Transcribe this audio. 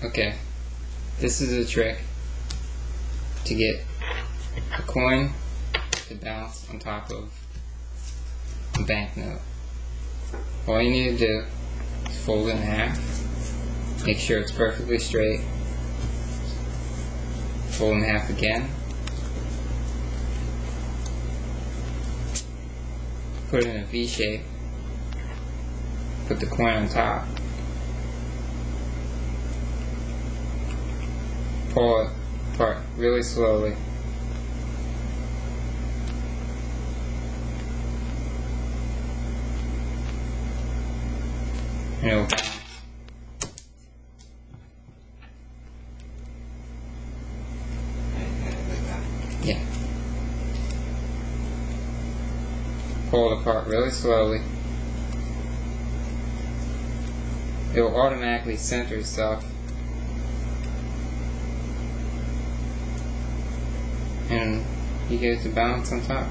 Okay, this is a trick to get a coin to bounce on top of a banknote. All you need to do is fold it in half, make sure it's perfectly straight, fold in half again, put it in a V shape, put the coin on top, pull it apart really slowly, and it'll bounce. Yeah. Pull it apart really slowly. It will automatically center itself, and you get it to bounce on top.